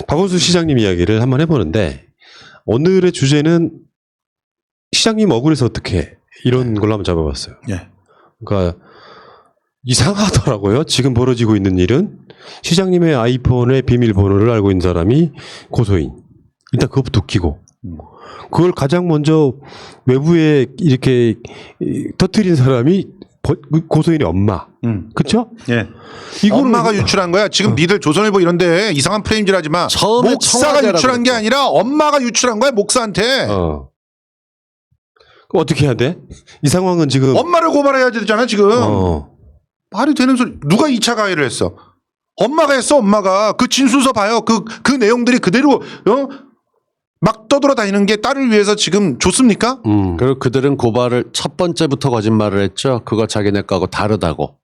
박원순 시장님 이야기를 한번 해보는데 오늘의 주제는 시장님 억울해서 어떻게 이런 걸로 한번 잡아봤어요. 예. 그러니까 이상하더라고요. 지금 벌어지고 있는 일은 시장님의 아이폰의 비밀번호를 알고 있는 사람이 고소인. 일단 그것부터 웃기고 그걸 가장 먼저 외부에 이렇게 터뜨린 사람이 고소인의 엄마. 그렇죠? 예. 이거를 엄마가 유출한 거야. 지금 니들 조선일보 이런데 이상한 프레임질하지 마. 처음에 목사가 유출한 게 아니라 엄마가 유출한 거야 목사한테. 그럼 어떻게 해야 돼? 이 상황은 지금 엄마를 고발해야 되잖아 지금. 말이 되는 소리. 누가 2차 가해를 했어? 엄마가 했어. 엄마가. 그 진술서 봐요. 그 내용들이 그대로 막 떠돌아다니는 게 딸을 위해서 지금 좋습니까? 그리고 그들은 고발을 첫 번째부터 거짓말을 했죠. 그거 자기네 거하고 다르다고.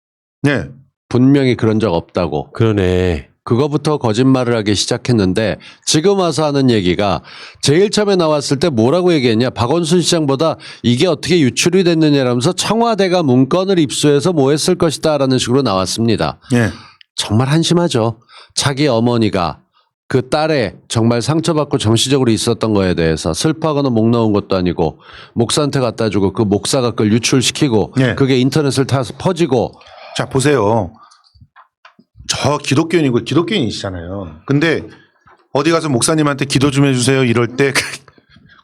네. 분명히 그런 적 없다고. 그러네. 그거부터 거짓말을 하기 시작했는데 지금 와서 하는 얘기가 제일 처음에 나왔을 때 뭐라고 얘기했냐. 박원순 시장보다 이게 어떻게 유출이 됐느냐라면서 청와대가 문건을 입수해서 뭐 했을 것이다 라는 식으로 나왔습니다. 예. 정말 한심하죠. 자기 어머니가 그 딸의 정말 상처받고 정신적으로 있었던 거에 대해서 슬퍼하거나 목 나온 것도 아니고 목사한테 갖다 주고 그 목사가 그걸 유출시키고 예. 그게 인터넷을 타서 퍼지고. 자 보세요. 저 기독교인이고 기독교인이시잖아요. 근데 어디 가서 목사님한테 기도 좀 해주세요 이럴 때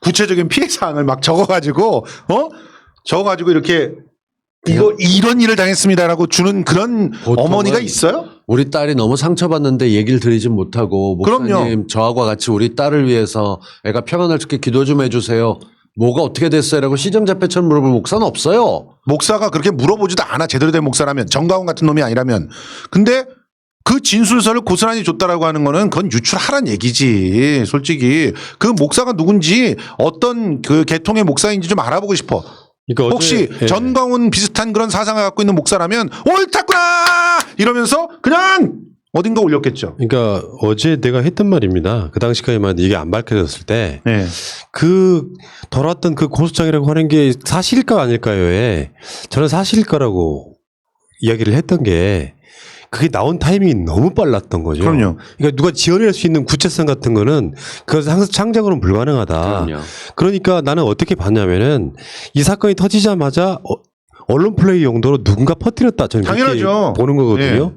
구체적인 피해 사항을 막 적어가지고 적어가지고 이렇게 이런 일을 당했습니다라고 주는 그런 어머니가 있어요? 우리 딸이 너무 상처받는데 얘기를 드리진 못하고 목사님 그럼요. 저하고 같이 우리 딸을 위해서 애가 평안할 수 있게 기도 좀 해주세요. 뭐가 어떻게 됐어요? 라고 시정자패처럼 물어볼 목사는 없어요. 목사가 그렇게 물어보지도 않아. 제대로 된 목사라면. 정가훈 같은 놈이 아니라면. 근데 그 진술서를 고스란히 줬다라고 하는 거는 그건 유출하란 얘기지. 솔직히 그 목사가 누군지 어떤 그 계통의 목사인지 좀 알아보고 싶어. 그러니까 혹시 어제, 예. 전광훈 비슷한 그런 사상을 갖고 있는 목사라면 옳다구나 이러면서 그냥 어딘가 올렸겠죠. 그러니까 어제 내가 했던 말입니다. 그 당시까지만 이게 안 밝혀졌을 때 네. 그 돌아왔던 그 고소장이라고 하는 게 사실일까 아닐까요에 저는 사실일 거라고 이야기를 했던 게 그게 나온 타이밍이 너무 빨랐던 거죠. 그럼요. 그러니까 누가 지어낼 수 있는 구체성 같은 거는 그것은 항상 창작으로는 불가능하다. 그럼요. 그러니까 나는 어떻게 봤냐면은 이 사건이 터지자마자 언론 플레이 용도로 누군가 퍼뜨렸다. 저는 당연하죠. 그렇게 보는 거거든요.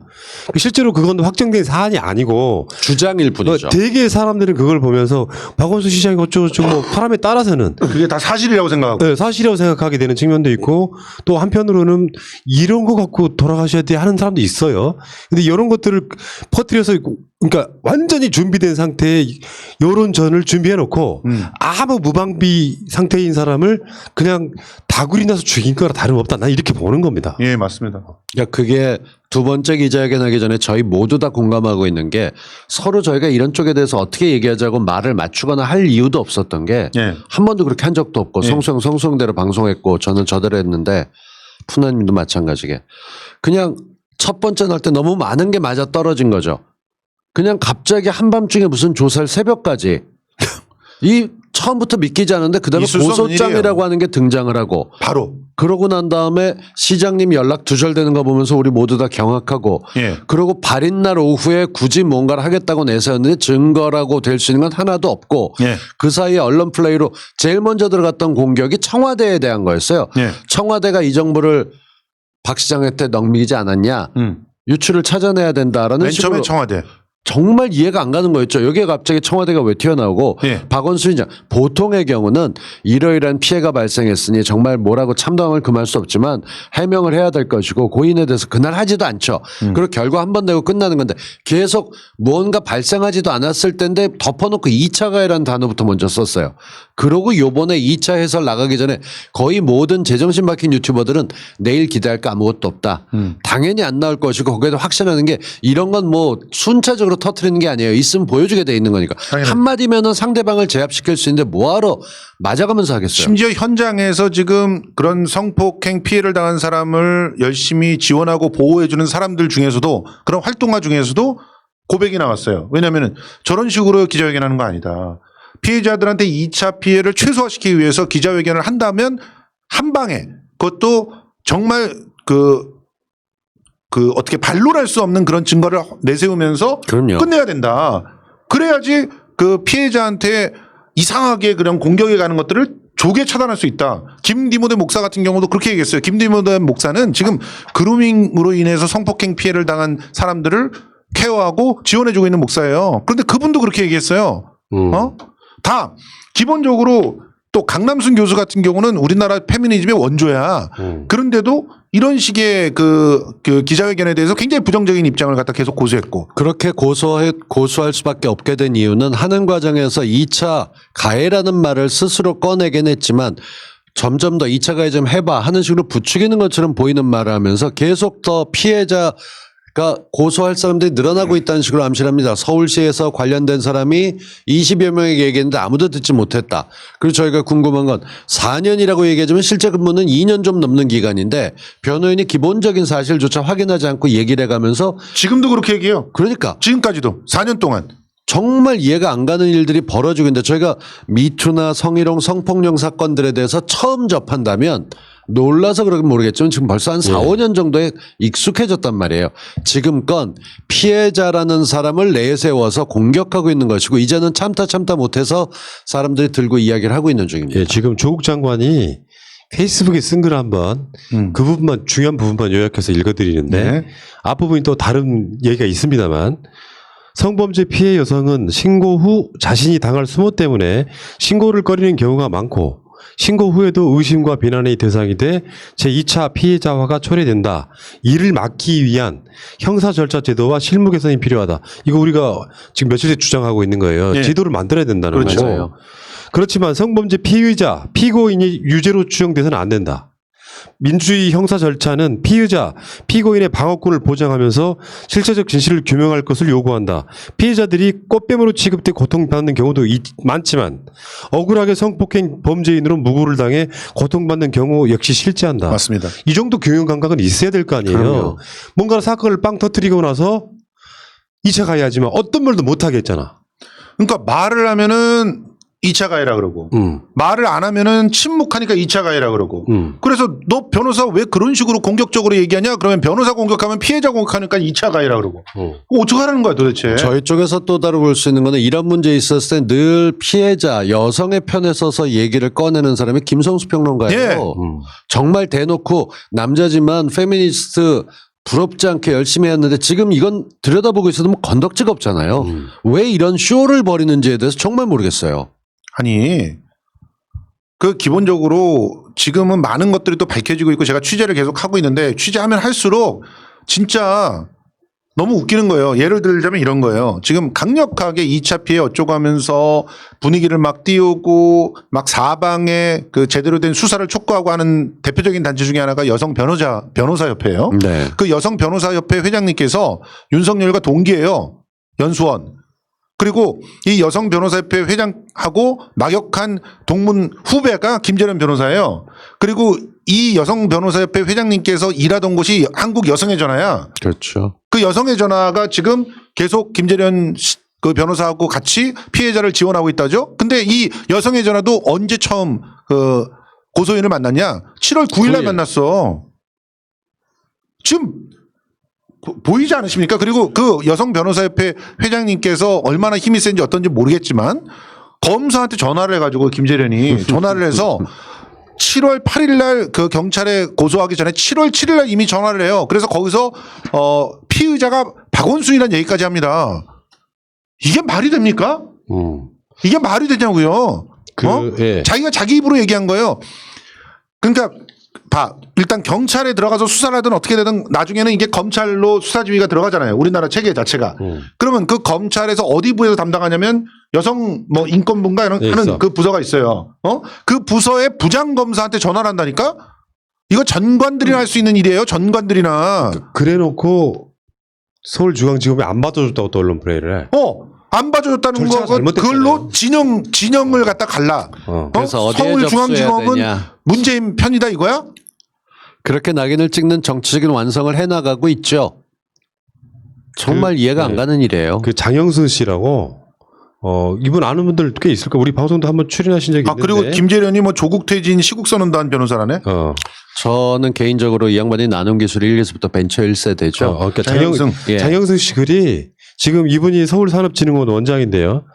실제로 그건 확정된 사안이 아니고 주장일 뿐이죠. 되게 사람들은 그걸 보면서 박원순 시장이 어쩌고저쩌고 뭐 사람에 따라서는 그게 다 사실이라고 생각하고. 네, 사실이라고 생각하게 되는 측면도 있고 또 한편으로는 이런 거 갖고 돌아가셔야 돼 하는 사람도 있어요. 근데 이런 것들을 퍼뜨려서 그러니까 완전히 준비된 상태에 여론전을 준비해 놓고 아무 무방비 상태인 사람을 그냥 다구리 나서 죽인 거랑 다름없다. 난 이렇게 보는 겁니다. 예, 맞습니다. 그러니까 그게 두 번째 기자회견 하기 전에 저희 모두 다 공감하고 있는 게 서로 저희가 이런 쪽에 대해서 어떻게 얘기하자고 말을 맞추거나 할 이유도 없었던 게 예. 한 번도 그렇게 한 적도 없고 예. 성수형대로 방송했고 저는 저대로 했는데 푸나님도 마찬가지게 그냥 첫 번째 날 때 너무 많은 게 맞아 떨어진 거죠. 그냥 갑자기 한밤중에 무슨 조사를 새벽까지 이 처음부터 믿기지 않은데 그다음에 있을 수 없는 고소장이라고 일이에요. 하는 게 등장을 하고 바로. 그러고 난 다음에 시장님 연락 두절되는 거 보면서 우리 모두 다 경악하고 예. 그러고 발인 날 오후에 굳이 뭔가를 하겠다고 내세웠는데 증거라고 될 수 있는 건 하나도 없고 예. 그 사이에 언론 플레이로 제일 먼저 들어갔던 공격이 청와대에 대한 거였어요. 예. 청와대가 이 정보를 박 시장한테 넘기지 않았냐. 유출을 찾아내야 된다라는 맨 식으로 처음에 청와대. 정말 이해가 안 가는 거였죠. 여기에 갑자기 청와대가 왜 튀어나오고 예. 박원순 시장 보통의 경우는 이러이러한 피해가 발생했으니 정말 뭐라고 참담을 금할 수 없지만 해명을 해야 될 것이고 고인에 대해서 그날 하지도 않죠. 그리고 결과 한 번 내고 끝나는 건데 계속 무언가 발생하지도 않았을 텐데 덮어놓고 2차 가해라는 단어부터 먼저 썼어요. 그러고 요번에 2차 해설 나가기 전에 거의 모든 제정신 박힌 유튜버들은 내일 기대할 거 아무것도 없다. 당연히 안 나올 것이고 거기에도 확신하는 게 이런 건 뭐 순차적으로 터트리는 게 아니에요. 있으면 보여주게 돼 있는 거니까. 한마디면은 상대방을 제압시킬 수 있는데 뭐하러 맞아가면서 하겠어요. 심지어 현장에서 지금 그런 성폭행 피해를 당한 사람을 열심히 지원하고 보호해주는 사람들 중에서도 그런 활동가 중에서도 고백이 나왔어요. 왜냐하면 저런 식으로 기자회견하는 거 아니다. 피해자들한테 2차 피해를 최소화시키기 위해서 기자회견을 한다면 한 방에 그것도 정말 그 어떻게 반론할 수 없는 그런 증거를 내세우면서 그럼요. 끝내야 된다. 그래야지 그 피해자한테 이상하게 그런 공격에 가는 것들을 조기에 차단할 수 있다. 김디모데 목사 같은 경우도 그렇게 얘기했어요. 김디모데 목사는 지금 그루밍으로 인해서 성폭행 피해를 당한 사람들을 케어하고 지원해주고 있는 목사예요. 그런데 그분도 그렇게 얘기했어요. 다 기본적으로 또 강남순 교수 같은 경우는 우리나라 페미니즘의 원조야. 그런데도 이런 식의 그 기자회견에 대해서 굉장히 부정적인 입장을 갖다 계속 고수했고. 그렇게 고소할 수밖에 없게 된 이유는 하는 과정에서 2차 가해라는 말을 스스로 꺼내긴 했지만 점점 더 2차 가해 좀 해봐 하는 식으로 부추기는 것처럼 보이는 말을 하면서 계속 더 피해자가 고소할 사람들이 늘어나고 있다는 식으로 암시합니다. 서울시에서 관련된 사람이 20여 명에게 얘기했는데 아무도 듣지 못했다. 그리고 저희가 궁금한 건 4년이라고 얘기하지만 실제 근무는 2년 좀 넘는 기간인데 변호인이 기본적인 사실조차 확인하지 않고 얘기를 해가면서 지금도 그렇게 얘기해요. 그러니까 지금까지도 4년 동안. 정말 이해가 안 가는 일들이 벌어지고 있는데 저희가 미투나 성희롱 성폭력 사건들에 대해서 처음 접한다면 놀라서 그러긴 모르겠지만 지금 벌써 한 4, 5년 정도에 익숙해졌단 말이에요. 지금 건 피해자라는 사람을 내세워서 공격하고 있는 것이고 이제는 참다 못해서 사람들이 들고 이야기를 하고 있는 중입니다. 예, 지금 조국 장관이 페이스북에 쓴 글 한번 그 부분만 중요한 부분만 요약해서 읽어드리는데 네. 앞부분이 또 다른 얘기가 있습니다만 성범죄 피해 여성은 신고 후 자신이 당할 수모 때문에 신고를 꺼리는 경우가 많고 신고 후에도 의심과 비난의 대상이 돼 제2차 피해자화가 초래된다. 이를 막기 위한 형사 절차 제도와 실무 개선이 필요하다. 이거 우리가 지금 며칠째 주장하고 있는 거예요. 네. 제도를 만들어야 된다는 그렇죠. 거고. 그렇지만 성범죄 피의자, 피고인이 유죄로 추정돼서는 안 된다. 민주주의 형사 절차는 피의자, 피고인의 방어권을 보장하면서 실체적 진실을 규명할 것을 요구한다. 피해자들이 꽃뱀으로 취급돼 고통받는 경우도 많지만 억울하게 성폭행 범죄인으로 무고를 당해 고통받는 경우 역시 실제한다. 맞습니다. 이 정도 교육 감각은 있어야 될 거 아니에요. 그럼요. 뭔가 사건을 빵 터뜨리고 나서 2차 가해하지만 어떤 말도 못하게 했잖아. 그러니까 말을 하면은 2차 가해라 그러고 말을 안 하면은 침묵하니까 2차 가해라 그러고 그래서 너 변호사 왜 그런 식으로 공격적으로 얘기하냐? 그러면 변호사 공격하면 피해자 공격하니까 2차 가해라 그러고 어떡하라는 거야 도대체. 저희 쪽에서 또 다르게 볼 수 있는 거는 이런 문제 있었을 때 늘 피해자 여성의 편에 서서 얘기를 꺼내는 사람이 김성수 평론가예요. 예. 정말 대놓고 남자지만 페미니스트 부럽지 않게 열심히 했는데 지금 이건 들여다보고 있어도 뭐 건덕지가 없잖아요. 왜 이런 쇼를 벌이는지에 대해서 정말 모르겠어요. 아니 그 기본적으로 지금은 많은 것들이 또 밝혀지고 있고 제가 취재를 계속 하고 있는데 취재하면 할수록 진짜 너무 웃기는 거예요. 예를 들자면 이런 거예요. 지금 강력하게 2차 피해 어쩌고 하면서 분위기를 막 띄우고 막 사방에 그 제대로 된 수사를 촉구하고 하는 대표적인 단체 중에 하나가 여성 변호사협회예요. 네. 그 여성 변호사협회 회장님께서 윤석열과 동기예요. 연수원. 그리고 이 여성 변호사협회 회장하고 막역한 동문 후배가 김재련 변호사예요. 그리고 이 여성 변호사협회 회장님께서 일하던 곳이 한국 여성의 전화야. 그렇죠. 그 여성의 전화가 지금 계속 김재련 그 변호사하고 같이 피해자를 지원하고 있다죠. 근데 이 여성의 전화도 언제 처음 그 고소인을 만났냐? 7월 9일 날 9일. 만났어. 지금 보이지 않으십니까? 그리고 그 여성 변호사협회 회장님께서 얼마나 힘이 센지 어떤지 모르겠지만 검사한테 전화를 해가지고 김재련이 전화를 해서 7월 8일 날 그 경찰에 고소하기 전에 7월 7일 날 이미 전화를 해요. 그래서 거기서 피의자가 박원순이라는 얘기까지 합니다. 이게 말이 됩니까? 이게 말이 되냐고요. 예. 자기가 자기 입으로 얘기한 거예요. 그러니까 일단 경찰에 들어가서 수사를 하든 어떻게 되든 나중에는 이게 검찰로 수사지휘가 들어가잖아요. 우리나라 체계 자체가. 그러면 그 검찰에서 어디 부에서 담당하냐면 여성 뭐 인권부인가 하는 있어. 그 부서가 있어요. 그 부서의 부장검사한테 전화를 한다니까? 이거 전관들이나 할 수 있는 일이에요. 전관들이나. 그래놓고 서울중앙지검이 안 받아줬다고 또 언론 플레이를 해. 안 봐줬다는 절차가 거고 잘못됐잖아요. 그걸로 진영을 갖다 갈라. 그래서 어디에 접수해야 서울중앙지검은 되냐. 문재인 편이다 이거야? 그렇게 낙인을 찍는 정치적인 완성을 해나가고 있죠. 정말 이해가 안 가는 일이에요. 그 장영순 씨라고 이분 아는 분들 꽤 있을 거예요. 우리 방송도 한번 출연하신 적이 있는데. 그리고 김재련이 뭐 조국 퇴진 시국 선언도 한 변호사라네. 저는 개인적으로 이 양반이 나눔 기술 1기서부터 벤처 1세대죠. 그러니까 장영승. 예. 장영승 씨 글이 지금 이분이 서울산업진흥원 원장인데요.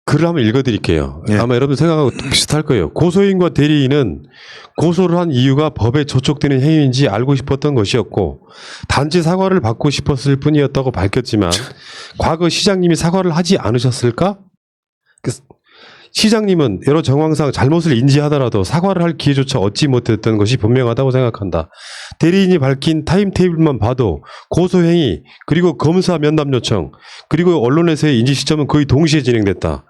글을 한번 읽어드릴게요. 예. 아마 여러분 생각하고 비슷할 거예요. 고소인과 대리인은 고소를 한 이유가 법에 저촉되는 행위인지 알고 싶었던 것이었고 단지 사과를 받고 싶었을 뿐이었다고 밝혔지만 과거 시장님이 사과를 하지 않으셨을까? 시장님은 여러 정황상 잘못을 인지하더라도 사과를 할 기회조차 얻지 못했던 것이 분명하다고 생각한다. 대리인이 밝힌 타임테이블만 봐도 고소행위 그리고 검사 면담 요청 그리고 언론에서의 인지 시점은 거의 동시에 진행됐다.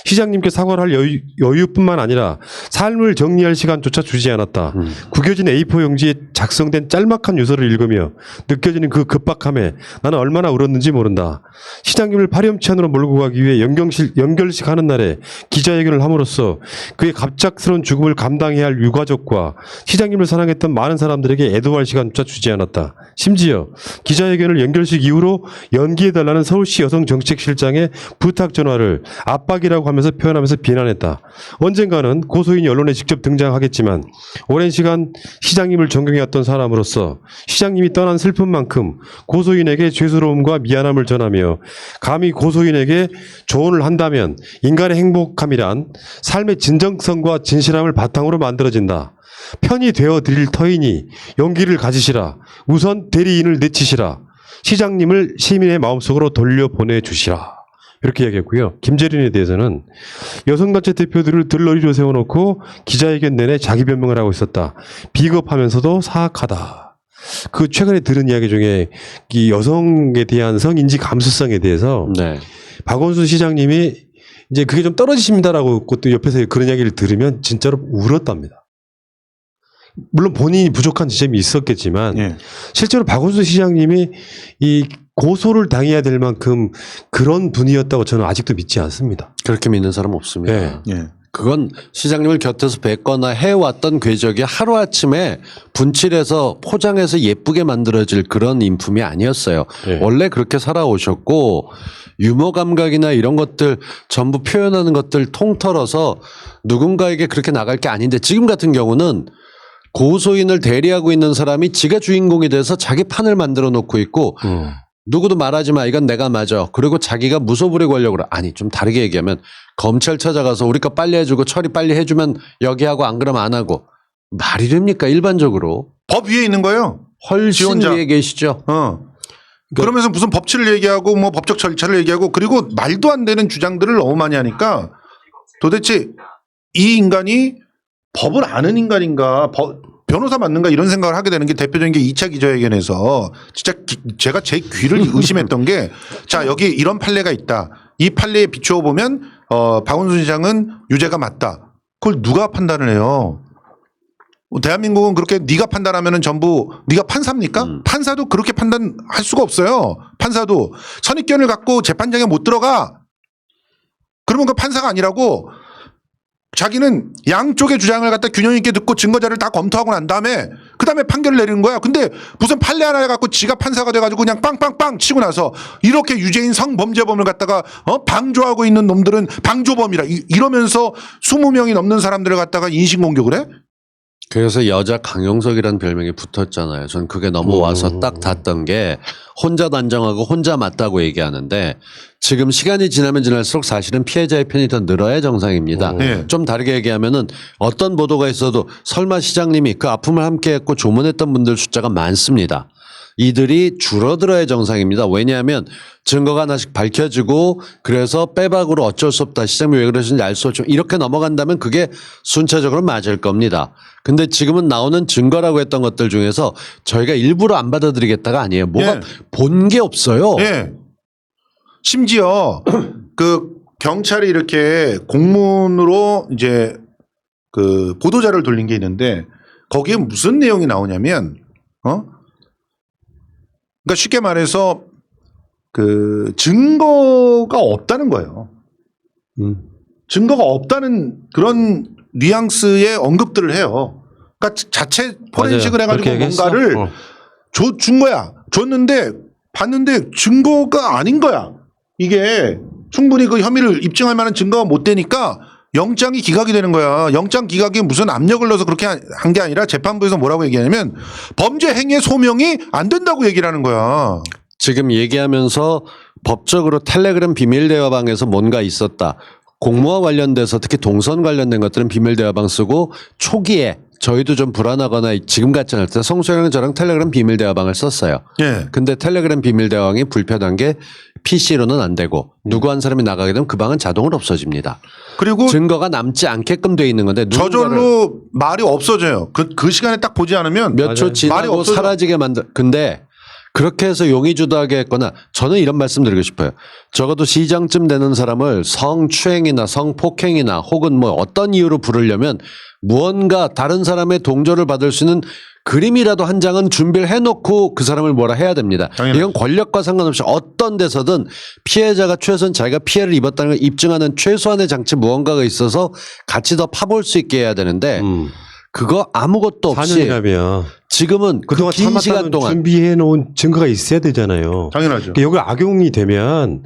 시장님께 사과를 할 여유뿐만 아니라 삶을 정리할 시간조차 주지 않았다. 구겨진 A4 용지에 작성된 짤막한 유서를 읽으며 느껴지는 그 급박함에 나는 얼마나 울었는지 모른다. 시장님을 파렴치 안으로 몰고 가기 위해 연결식 하는 날에 기자회견을 함으로써 그의 갑작스러운 죽음을 감당해야 할 유가족과 시장님을 사랑했던 많은 사람들에게 애도할 시간조차 주지 않았다. 심지어 기자회견을 연결식 이후로 연기해달라는 서울시 여성정책실장의 부탁 전화를 압박이라고 하면서 표현하면서 비난했다. 언젠가는 고소인이 언론에 직접 등장하겠지만 오랜 시간 시장님을 존경해왔던 사람으로서 시장님이 떠난 슬픔만큼 고소인에게 죄스러움과 미안함을 전하며 감히 고소인에게 조언을 한다면 인간의 행복함이란 삶의 진정성과 진실함을 바탕으로 만들어진다. 편이 되어 드릴 터이니 용기를 가지시라. 우선 대리인을 내치시라. 시장님을 시민의 마음속으로 돌려보내주시라. 이렇게 얘기했고요. 김재린에 대해서는 여성단체 대표들을 들러리로 세워놓고 기자회견 내내 자기 변명을 하고 있었다. 비겁하면서도 사악하다. 그 최근에 들은 이야기 중에 이 여성에 대한 성인지 감수성에 대해서 네. 박원순 시장님이 이제 그게 좀 떨어지십니다라고 또 옆에서 그런 이야기를 들으면 진짜로 울었답니다. 물론 본인이 부족한 지점이 있었겠지만 예. 실제로 박원순 시장님이 이 고소를 당해야 될 만큼 그런 분이었다고 저는 아직도 믿지 않습니다. 그렇게 믿는 사람 없습니다. 네. 예. 그건 시장님을 곁에서 뵙거나 해왔던 궤적이 하루아침에 분칠해서 포장해서 예쁘게 만들어질 그런 인품이 아니었어요. 네. 원래 그렇게 살아오셨고 유머 감각이나 이런 것들 전부 표현하는 것들 통틀어서 누군가에게 그렇게 나갈 게 아닌데 지금 같은 경우는 고소인을 대리하고 있는 사람이 지가 주인공이 돼서 자기 판을 만들어 놓고 있고 누구도 말하지 마. 이건 내가 맞아. 그리고 자기가 무소불위 권력으로. 아니 좀 다르게 얘기하면 검찰 찾아가서 우리 거 빨리 해주고 처리 빨리 해주면 여기 하고 안 그러면 안 하고. 말이 됩니까 일반적으로. 법 위에 있는 거예요. 훨씬 지원자. 위에 계시죠. 그러면서 무슨 법치를 얘기하고 뭐 법적 절차를 얘기하고 그리고 말도 안 되는 주장들을 너무 많이 하니까 도대체 이 인간이 법을 아는 인간인가 변호사 맞는가 이런 생각을 하게 되는 게 대표적인 게 2차 기자회견에서 진짜 제가 제 귀를 의심했던 게 자 여기 이런 판례가 있다. 이 판례에 비추어 보면 박원순 시장은 유죄가 맞다. 그걸 누가 판단을 해요? 대한민국은 그렇게 네가 판단하면은 전부 네가 판사입니까? 판사도 그렇게 판단할 수가 없어요. 판사도 선입견을 갖고 재판장에 못 들어가. 그러면 그 판사가 아니라고 자기는 양쪽의 주장을 갖다 균형 있게 듣고 증거자를 다 검토하고 난 다음에 그다음에 판결을 내리는 거야. 근데 무슨 판례 하나 갖고 지가 판사가 돼가지고 그냥 빵빵빵 치고 나서 이렇게 유죄인 성범죄범을 갖다가 방조하고 있는 놈들은 방조범이라 이러면서 20명이 넘는 사람들을 갖다가 인신공격을 해? 그래서 여자 강용석이라는 별명이 붙었잖아요. 전 그게 넘어와서 딱 닿던 게 혼자 단정하고 혼자 맞다고 얘기하는데 지금 시간이 지나면 지날수록 사실은 피해자의 편이 더 늘어야 정상입니다. 네. 좀 다르게 얘기하면은 어떤 보도가 있어도 설마 시장님이 그 아픔을 함께했고 조문했던 분들 숫자가 많습니다. 이들이 줄어들어야 정상입니다. 왜냐하면 증거가 하나씩 밝혀지고 그래서 빼박으로 어쩔 수 없다. 시장님이 왜 그러시는지 알 수 없죠. 이렇게 넘어간다면 그게 순차적으로 맞을 겁니다. 근데 지금은 나오는 증거라고 했던 것들 중에서 저희가 일부러 안 받아들이겠다가 아니에요. 뭐가 예. 본 게 없어요. 예. 심지어 그 경찰이 이렇게 공문으로 이제 그 보도자를 돌린 게 있는데 거기에 무슨 내용이 나오냐면 그러니까 쉽게 말해서 그 증거가 없다는 거예요. 증거가 없다는 그런 뉘앙스의 언급들을 해요. 그러니까 자체 포렌식을 맞아요. 해가지고 그렇게 얘기했어. 뭔가를 준 거야. 줬는데 봤는데 증거가 아닌 거야. 이게 충분히 그 혐의를 입증할 만한 증거가 못 되니까 영장이 기각이 되는 거야. 영장 기각이 무슨 압력을 넣어서 그렇게 한 게 아니라 재판부에서 뭐라고 얘기하냐면 범죄 행위의 소명이 안 된다고 얘기를 하는 거야. 지금 얘기하면서 법적으로 텔레그램 비밀 대화방에서 뭔가 있었다. 공모와 관련돼서 특히 동선 관련된 것들은 비밀 대화방 쓰고 초기에 저희도 좀 불안하거나 지금 같지 않을 때 성수형은 저랑 텔레그램 비밀 대화방을 썼어요. 예. 근데 텔레그램 비밀 대화방이 불편한 게 PC로는 안 되고 누구 한 사람이 나가게 되면 그 방은 자동으로 없어집니다. 그리고 증거가 남지 않게끔 돼 있는 건데 저절로 말이 없어져요. 그 시간에 딱 보지 않으면 몇 초 맞아요. 말이 지나고 없어져. 사라지게 만들. 근데 그렇게 해서 용의주도하게 했거나 저는 이런 말씀 드리고 싶어요. 적어도 시장쯤 되는 사람을 성추행이나 성폭행이나 혹은 뭐 어떤 이유로 부르려면 무언가 다른 사람의 동조를 받을 수 있는 그림이라도 한 장은 준비를 해놓고 그 사람을 뭐라 해야 됩니다. 당연하죠. 이건 권력과 상관없이 어떤 데서든 피해자가 최소한 자기가 피해를 입었다는 걸 입증하는 최소한의 장치 무언가가 있어서 같이 더 파볼 수 있게 해야 되는데 그거 아무것도 없이 4년이라면 지금은 그동안 긴 시간 참았다는 동안 준비해 놓은 증거가 있어야 되잖아요. 당연하죠. 그러니까 여기 악용이 되면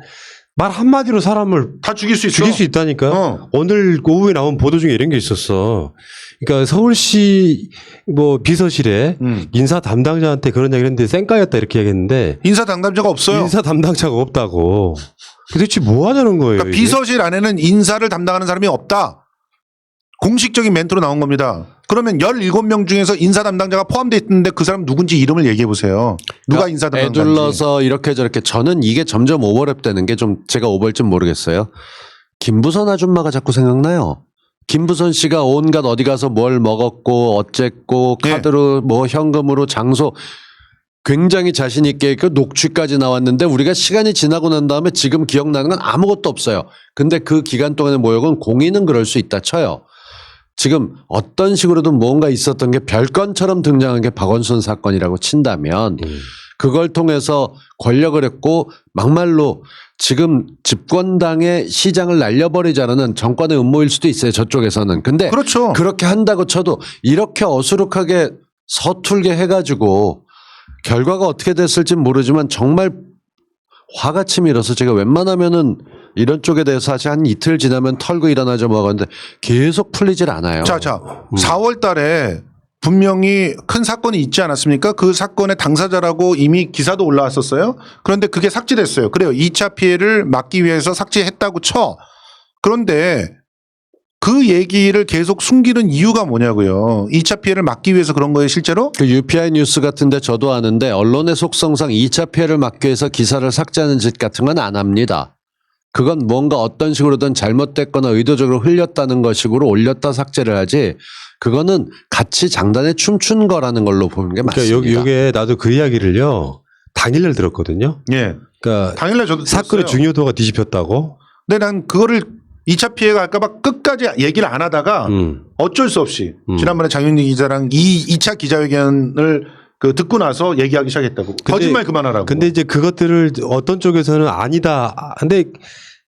말 한마디로 사람을 다 죽일 수 있어. 죽일 수 있다니까. 어. 오늘 오후에 나온 보도 중에 이런 게 있었어. 그러니까 서울시 뭐 비서실에 인사 담당자한테 그런 얘기를 했는데 쌩까였다 이렇게 얘기했는데 인사 담당자가 없어요. 인사 담당자가 없다고. 도대체 뭐 하자는 거예요? 그러니까 이게? 비서실 안에는 인사를 담당하는 사람이 없다. 공식적인 멘트로 나온 겁니다. 그러면 17명 중에서 인사 담당자가 포함되어 있는데 그 사람 누군지 이름을 얘기해 보세요. 누가 인사 담당자인지. 애둘러서 이렇게 저렇게 저는 이게 점점 오버랩되는 게 좀 제가 오버일지 모르겠어요. 김부선 아줌마가 자꾸 생각나요. 김부선 씨가 온갖 어디 가서 뭘 먹었고 어쨌고 예. 카드로 뭐 현금으로 장소 굉장히 자신 있게 그 녹취까지 나왔는데 우리가 시간이 지나고 난 다음에 지금 기억나는 건 아무것도 없어요. 근데 그 기간 동안의 모욕은 공인은 그럴 수 있다 쳐요. 지금 어떤 식으로든 뭔가 있었던 게 별건처럼 등장한 게 박원순 사건이라고 친다면 그걸 통해서 권력을 했고 막말로 지금 집권당의 시장을 날려버리자는 정권의 음모일 수도 있어요. 저쪽에서는. 근데 그렇죠. 그렇게 한다고 쳐도 이렇게 어수룩하게 서툴게 해가지고 결과가 어떻게 됐을지 모르지만 정말 화가 치밀어서 제가 웬만하면은 이런 쪽에 대해서 사실 한 이틀 지나면 털고 일어나죠 뭐 하는데 계속 풀리질 않아요. 자, 4월 달에 분명히 큰 사건이 있지 않았습니까? 그 사건의 당사자라고 이미 기사도 올라왔었어요. 그런데 그게 삭제됐어요. 그래요. 2차 피해를 막기 위해서 삭제했다고 쳐. 그런데 그 얘기를 계속 숨기는 이유가 뭐냐고요. 2차 피해를 막기 위해서 그런 거예요, 실제로? 그 UPI 뉴스 같은데 저도 아는데 언론의 속성상 2차 피해를 막기 위해서 기사를 삭제하는 짓 같은 건 안 합니다. 그건 뭔가 어떤 식으로든 잘못됐거나 의도적으로 흘렸다는 것식으로 올렸다 삭제를 하지 그거는 같이 장단에 춤춘 거라는 걸로 보는 게 맞습니다. 그러니까 여기에 나도 그 이야기를요 당일날 들었거든요. 예. 그러니까 당일날 저도 사건의 들었어요. 중요도가 뒤집혔다고. 근데 난 그거를 2차 피해가 할까봐 끝까지 얘기를 안 하다가 어쩔 수 없이 지난번에 장윤희 기자랑 2차 기자회견을 그 듣고 나서 얘기하기 시작했다고. 거짓말 그만하라고. 근데 이제 그것들을 어떤 쪽에서는 아니다. 근데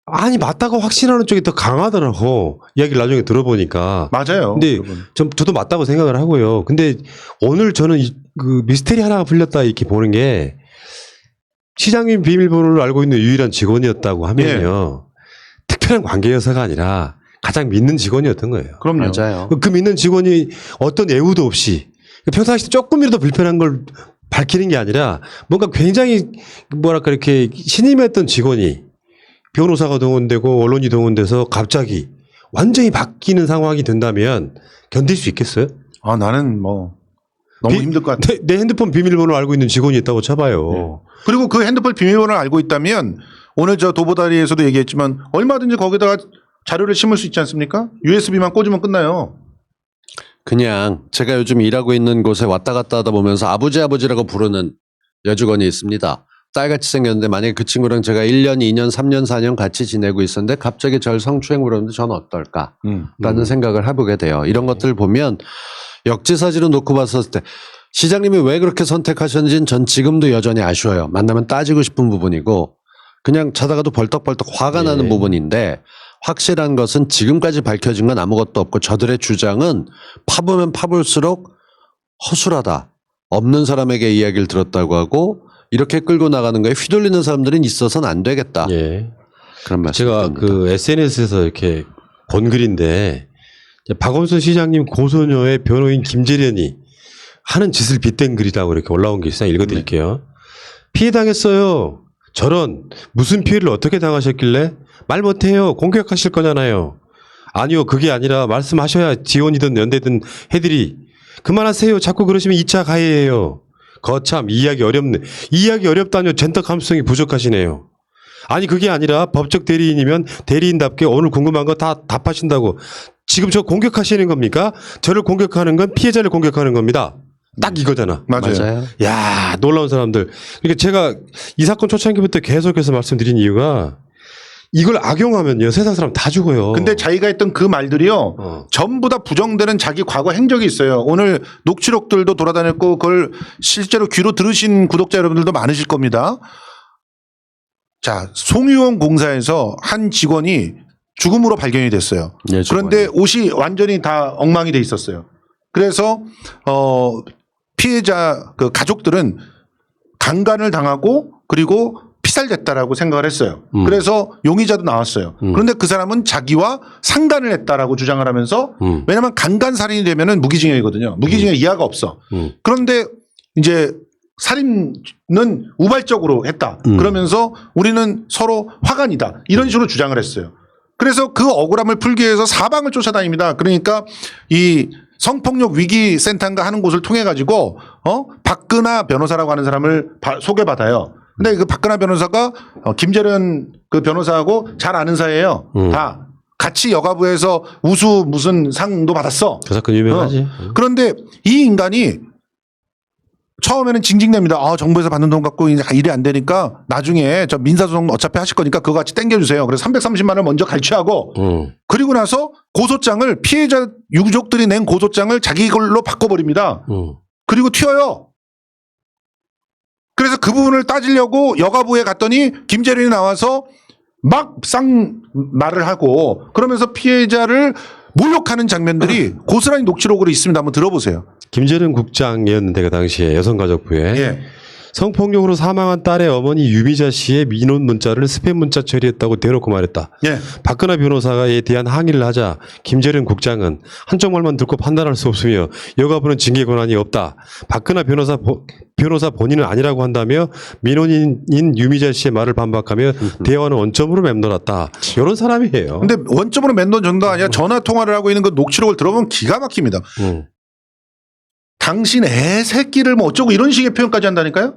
아니 맞다고 확신하는 쪽이 더 강하더라고. 이야기를 나중에 들어보니까. 맞아요. 근데 여러분. 저도 맞다고 생각을 하고요. 근데 오늘 저는 그 미스테리 하나가 풀렸다 이렇게 보는 게 시장님 비밀번호를 알고 있는 유일한 직원이었다고 하면요. 특별한 관계여서가 아니라 가장 믿는 직원이었던 거예요. 그럼요. 맞아요. 그 믿는 직원이 어떤 애우도 없이 평상시 조금이라도 불편한 걸 밝히는 게 아니라 뭔가 굉장히 뭐랄까 이렇게 신임했던 직원이 변호사가 동원되고 언론이 동원돼서 갑자기 완전히 바뀌는 상황이 된다면 견딜 수 있겠어요? 아, 나는 뭐 너무 힘들 것 같아. 내 핸드폰 비밀번호 알고 있는 직원이 있다고 쳐봐요. 그리고 그 핸드폰 비밀번호를 알고 있다면 오늘 저 도보다리에서도 얘기했지만 얼마든지 거기다가 자료를 심을 수 있지 않습니까? USB만 꽂으면 끝나요. 그냥 제가 요즘 일하고 있는 곳에 왔다 갔다 하다 보면서 아버지라고 부르는 여직원이 있습니다. 딸같이 생겼는데 만약에 그 친구랑 제가 1년, 2년, 3년, 4년 같이 지내고 있었는데 갑자기 절 성추행을 하는데 저는 어떨까? 라는 생각을 해보게 돼요. 이런 것들을 보면 역지사지로 놓고 봤을 때 시장님이 왜 그렇게 선택하셨는지는 전 지금도 여전히 아쉬워요. 만나면 따지고 싶은 부분이고 그냥 자다가도 벌떡벌떡 화가 나는 부분인데 확실한 것은 지금까지 밝혀진 건 아무것도 없고 저들의 주장은 파보면 파볼수록 허술하다. 없는 사람에게 이야기를 들었다고 하고 이렇게 끌고 나가는 거에 휘둘리는 사람들은 있어서는 안 되겠다. 예. 그런 말씀. 제가 그 SNS에서 이렇게 본 글인데 박원순 시장님 고소녀의 변호인 김재련이 하는 짓을 빗댄 글이라고 이렇게 올라온 게 있어요. 읽어드릴게요. 피해 당했어요. 저런 무슨 피해를 어떻게 당하셨길래 말 못해요. 공격하실 거잖아요. 아니요, 그게 아니라 말씀하셔야 지원이든 연대든 해들이 그만하세요. 자꾸 그러시면 2차 가해예요. 거참 이해하기 어렵네. 이해하기 어렵다뇨. 젠더 감수성이 부족하시네요. 아니 그게 아니라 법적 대리인이면 대리인답게 오늘 궁금한 거 다 답하신다고. 지금 저 공격하시는 겁니까? 저를 공격하는 건 피해자를 공격하는 겁니다. 딱 이거잖아. 맞아요. 야, 놀라운 사람들. 그러니까 제가 이 사건 초창기부터 계속해서 말씀드린 이유가 이걸 악용하면요 세상 사람 다 죽어요. 근데 자기가 했던 그 말들이요 전부 다 부정되는 자기 과거 행적이 있어요. 오늘 녹취록들도 돌아다녔고 그걸 실제로 귀로 들으신 구독자 여러분들도 많으실 겁니다. 자, 송유원 공사에서 한 직원이 죽음으로 발견이 됐어요. 네, 그런데 옷이 완전히 다 엉망이 돼 있었어요. 그래서 피해자 그 가족들은 강간을 당하고 그리고 피살됐다라고 생각을 했어요. 그래서 용의자도 나왔어요. 그런데 그 사람은 자기와 상간을 했다라고 주장을 하면서 왜냐하면 강간 살인이 되면은 무기징역이거든요. 무기징역 이하가 없어. 그런데 이제 살인은 우발적으로 했다. 그러면서 우리는 서로 화간이다. 이런 식으로 주장을 했어요. 그래서 그 억울함을 풀기 위해서 사방을 쫓아다닙니다. 그러니까 이 성폭력 위기센터인가 하는 곳을 통해 가지고 박근아 변호사라고 하는 사람을 소개받아요. 근데 그 박근아 변호사가 김재련 그 변호사하고 잘 아는 사이예요. 다 같이 여가부에서 우수 무슨 상도 받았어. 그 사건 유명하지. 그런데 이 인간이 처음에는 징징댑니다. 아, 정부에서 받는 돈 갖고 이제 일이 안 되니까 나중에 저 민사소송 어차피 하실 거니까 그거 같이 땡겨주세요. 그래서 330만 원을 먼저 갈취하고 그리고 나서 고소장을 피해자 유족들이 낸 고소장을 자기 걸로 바꿔버립니다. 그리고 튀어요. 그래서 그 부분을 따지려고 여가부에 갔더니 김재련이 나와서 막 쌍말을 하고 그러면서 피해자를 모욕하는 장면들이 고스란히 녹취록으로 있습니다. 한번 들어보세요. 김재련 국장이었는데 그 당시에 여성가족부에 예. 성폭력으로 사망한 딸의 어머니 유미자 씨의 민원 문자를 스팸 문자 처리했다고 대놓고 말했다. 예. 박근혜 변호사에 대한 항의를 하자 김재련 국장은 한쪽 말만 듣고 판단할 수 없으며 여가부는 징계 권한이 없다. 박근혜 변호사 본인은 아니라고 한다며 민원인 유미자 씨의 말을 반박하며 대화는 원점으로 맴돌았다. 이런 사람이에요. 근데 원점으로 맴돈 정도가 아니라 전화 통화를 하고 있는 그 녹취록을 들어보면 기가 막힙니다. 당신 애 새끼를 뭐 어쩌고 이런 식의 표현까지 한다니까요?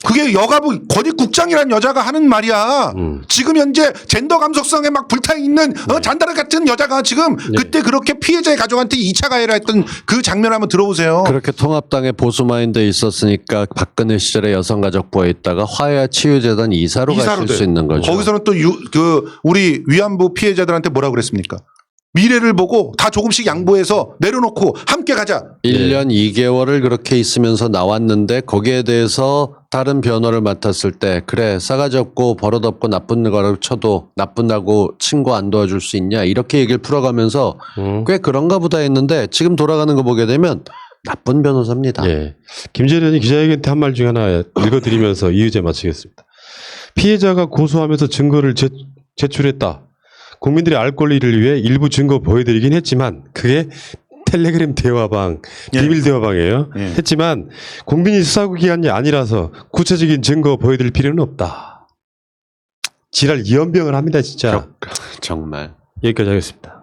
그게 여가부 권익국장이라는 여자가 하는 말이야. 지금 현재 젠더 감수성에 막 불타있는 잔다르 같은 여자가 지금 그때 그렇게 피해자의 가족한테 2차 가해를 했던 그 장면 한번 들어보세요. 그렇게 통합당의 보수 마인드에 있었으니까 박근혜 시절에 여성가족부에 있다가 화해와 치유재단 이사로 가실 수 있는 거죠. 거기서는 또 우리 위안부 피해자들한테 뭐라고 그랬습니까? 미래를 보고 다 조금씩 양보해서 내려놓고 함께 가자. 1년 2개월을 그렇게 있으면서 나왔는데 거기에 대해서 다른 변호를 맡았을 때 그래 싸가지 없고 버릇없고 나쁜 거라고 쳐도 나쁜다고 친구 안 도와줄 수 있냐 이렇게 얘기를 풀어가면서 꽤 그런가 보다 했는데 지금 돌아가는 거 보게 되면 나쁜 변호사입니다. 예. 김재련이 기자회견 때 한 말 중에 하나 읽어드리면서 이 의제 마치겠습니다. 피해자가 고소하면서 증거를 제출했다. 국민들이 알 권리를 위해 일부 증거 보여드리긴 했지만 그게 텔레그램 대화방, 비밀 대화방이에요. 했지만 국민이 수사기관이 아니라서 구체적인 증거 보여드릴 필요는 없다. 지랄 이연병을 합니다 진짜. 정말. 여기까지 하겠습니다.